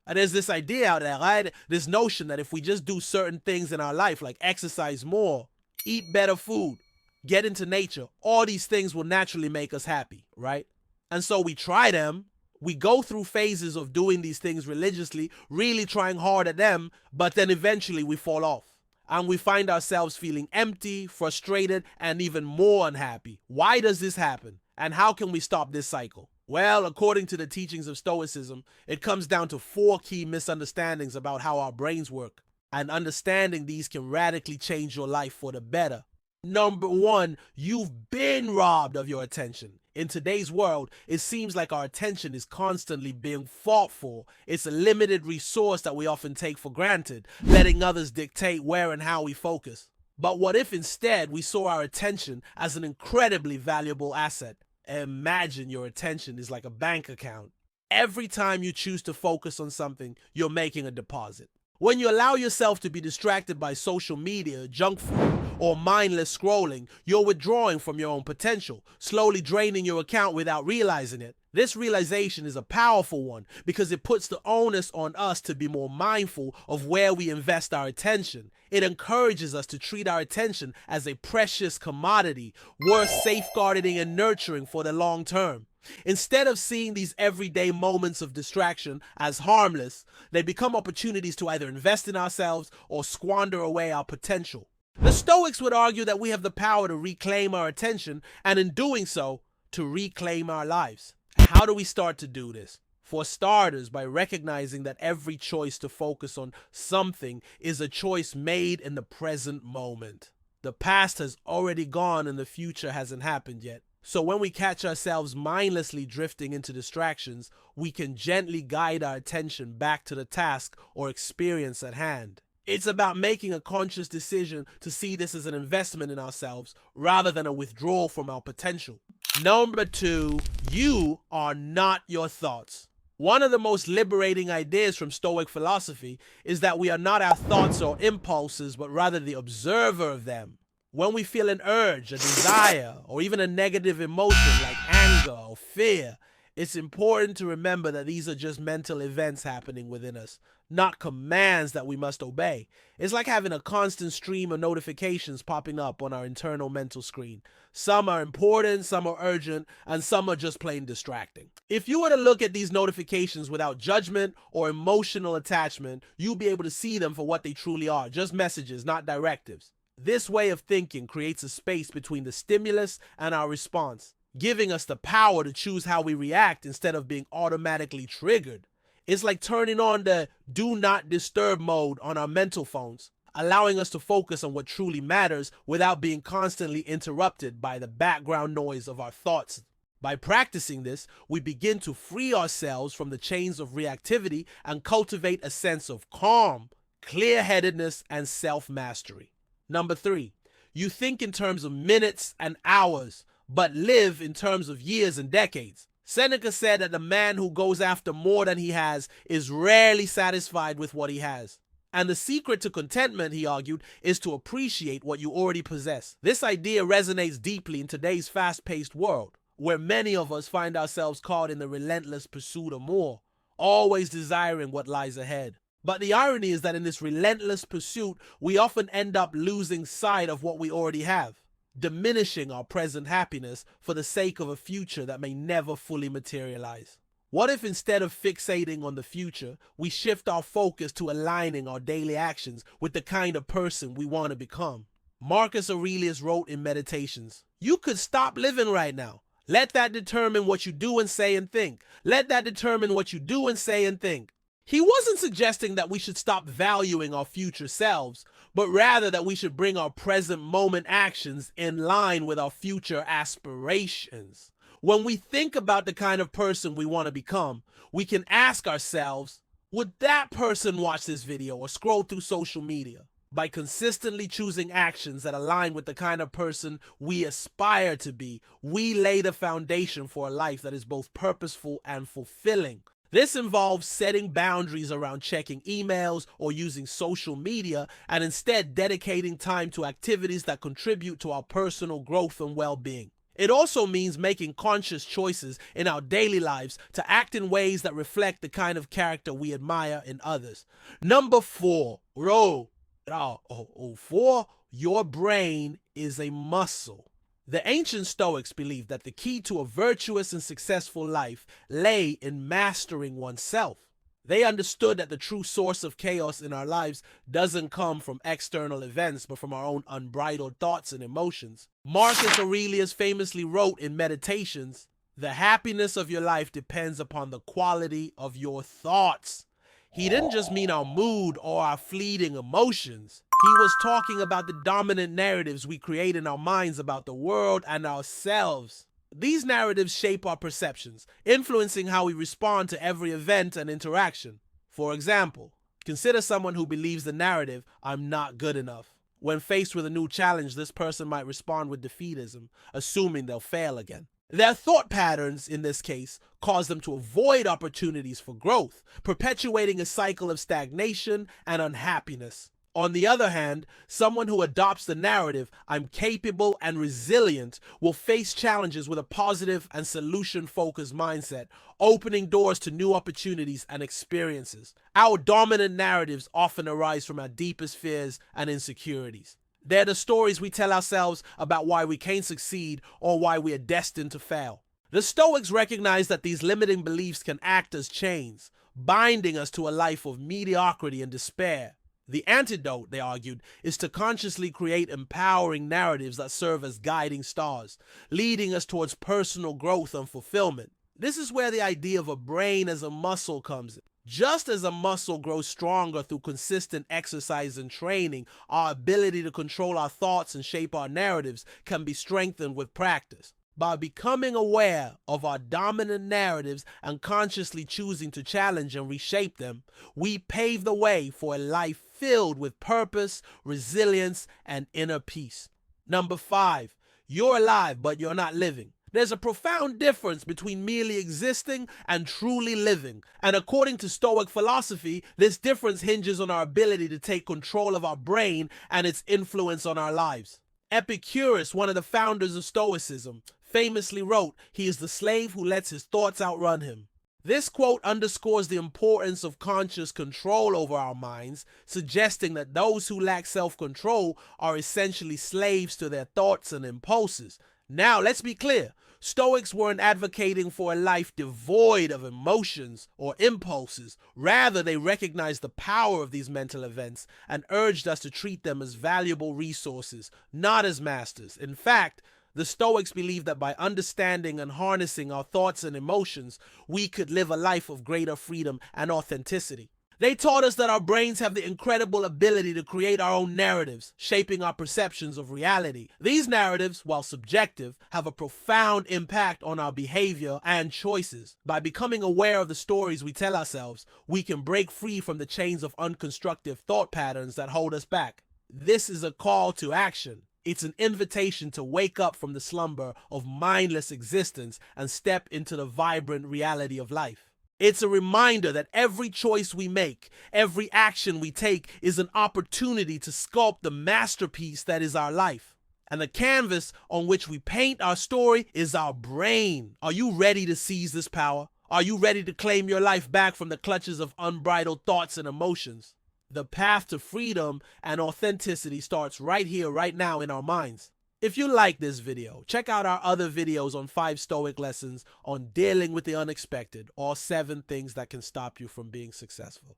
And there's this idea out there, right? This notion that if we just do certain things in our life, like exercise more, eat better food, get into nature, all these things will naturally make us happy, right? And so we try them. We go through phases of doing these things religiously, really trying hard at them, but then eventually we fall off. And we find ourselves feeling empty, frustrated, and even more unhappy. Why does this happen? And how can we stop this cycle? Well, according to the teachings of Stoicism, it comes down to 4 key misunderstandings about how our brains work. And understanding these can radically change your life for the better. Number 1, you've been robbed of your attention. In today's world, it seems like our attention is constantly being fought for. It's a limited resource that we often take for granted, letting others dictate where and how we focus. But what if instead we saw our attention as an incredibly valuable asset? Imagine your attention is like a bank account. Every time you choose to focus on something, you're making a deposit. When you allow yourself to be distracted by social media, junk food, or mindless scrolling, you're withdrawing from your own potential, slowly draining your account without realizing it. This realization is a powerful one because it puts the onus on us to be more mindful of where we invest our attention. It encourages us to treat our attention as a precious commodity, worth safeguarding and nurturing for the long term. Instead of seeing these everyday moments of distraction as harmless, they become opportunities to either invest in ourselves or squander away our potential. The Stoics would argue that we have the power to reclaim our attention, and in doing so, to reclaim our lives. How do we start to do this? For starters, by recognizing that every choice to focus on something is a choice made in the present moment. The past has already gone and the future hasn't happened yet. So when we catch ourselves mindlessly drifting into distractions, we can gently guide our attention back to the task or experience at hand. It's about making a conscious decision to see this as an investment in ourselves rather than a withdrawal from our potential. Number 2, you are not your thoughts. One of the most liberating ideas from Stoic philosophy is that we are not our thoughts or impulses, but rather the observer of them. When we feel an urge, a desire, or even a negative emotion like anger or fear, it's important to remember that these are just mental events happening within us, not commands that we must obey. It's like having a constant stream of notifications popping up on our internal mental screen. Some are important, some are urgent, and some are just plain distracting. If you were to look at these notifications without judgment or emotional attachment, you'll be able to see them for what they truly are, just messages, not directives. This way of thinking creates a space between the stimulus and our response, giving us the power to choose how we react instead of being automatically triggered. It's like turning on the do not disturb mode on our mental phones, allowing us to focus on what truly matters without being constantly interrupted by the background noise of our thoughts. By practicing this, we begin to free ourselves from the chains of reactivity and cultivate a sense of calm, clear-headedness, and self-mastery. Number 3, you think in terms of minutes and hours, but live in terms of years and decades. Seneca said that the man who goes after more than he has is rarely satisfied with what he has. And the secret to contentment, he argued, is to appreciate what you already possess. This idea resonates deeply in today's fast-paced world, where many of us find ourselves caught in the relentless pursuit of more, always desiring what lies ahead. But the irony is that in this relentless pursuit, we often end up losing sight of what we already have, diminishing our present happiness for the sake of a future that may never fully materialize. What if instead of fixating on the future, we shift our focus to aligning our daily actions with the kind of person we want to become? Marcus Aurelius wrote in Meditations, "You could stop living right now. Let that determine what you do and say and think. Let that determine what you do and say and think." He wasn't suggesting that we should stop valuing our future selves, but rather that we should bring our present moment actions in line with our future aspirations. When we think about the kind of person we want to become, we can ask ourselves, would that person watch this video or scroll through social media? By consistently choosing actions that align with the kind of person we aspire to be, we lay the foundation for a life that is both purposeful and fulfilling. This involves setting boundaries around checking emails or using social media, and instead dedicating time to activities that contribute to our personal growth and well-being. It also means making conscious choices in our daily lives to act in ways that reflect the kind of character we admire in others. Number 4, your brain is a muscle. The ancient Stoics believed that the key to a virtuous and successful life lay in mastering oneself. They understood that the true source of chaos in our lives doesn't come from external events, but from our own unbridled thoughts and emotions. Marcus Aurelius famously wrote in Meditations, "The happiness of your life depends upon the quality of your thoughts." He didn't just mean our mood or our fleeting emotions. He was talking about the dominant narratives we create in our minds about the world and ourselves. These narratives shape our perceptions, influencing how we respond to every event and interaction. For example, consider someone who believes the narrative, "I'm not good enough." When faced with a new challenge, this person might respond with defeatism, assuming they'll fail again. Their thought patterns, in this case, cause them to avoid opportunities for growth, perpetuating a cycle of stagnation and unhappiness. On the other hand, someone who adopts the narrative, "I'm capable and resilient," will face challenges with a positive and solution-focused mindset, opening doors to new opportunities and experiences. Our dominant narratives often arise from our deepest fears and insecurities. They're the stories we tell ourselves about why we can't succeed or why we are destined to fail. The Stoics recognize that these limiting beliefs can act as chains, binding us to a life of mediocrity and despair. The antidote, they argued, is to consciously create empowering narratives that serve as guiding stars, leading us towards personal growth and fulfillment. This is where the idea of a brain as a muscle comes in. Just as a muscle grows stronger through consistent exercise and training, our ability to control our thoughts and shape our narratives can be strengthened with practice. By becoming aware of our dominant narratives and consciously choosing to challenge and reshape them, we pave the way for a life filled with purpose, resilience, and inner peace. Number 5, you're alive, but you're not living. There's a profound difference between merely existing and truly living. And according to Stoic philosophy, this difference hinges on our ability to take control of our brain and its influence on our lives. Epicurus, one of the founders of Stoicism, famously wrote, "He is the slave who lets his thoughts outrun him." This quote underscores the importance of conscious control over our minds, suggesting that those who lack self-control are essentially slaves to their thoughts and impulses. Now, let's be clear. Stoics weren't advocating for a life devoid of emotions or impulses. Rather, they recognized the power of these mental events and urged us to treat them as valuable resources, not as masters. In fact, the Stoics believed that by understanding and harnessing our thoughts and emotions, we could live a life of greater freedom and authenticity. They taught us that our brains have the incredible ability to create our own narratives, shaping our perceptions of reality. These narratives, while subjective, have a profound impact on our behavior and choices. By becoming aware of the stories we tell ourselves, we can break free from the chains of unconstructive thought patterns that hold us back. This is a call to action. It's an invitation to wake up from the slumber of mindless existence and step into the vibrant reality of life. It's a reminder that every choice we make, every action we take is an opportunity to sculpt the masterpiece that is our life. And the canvas on which we paint our story is our brain. Are you ready to seize this power? Are you ready to claim your life back from the clutches of unbridled thoughts and emotions? The path to freedom and authenticity starts right here, right now in our minds. If you like this video, check out our other videos on 5 Stoic lessons on dealing with the unexpected, or 7 things that can stop you from being successful.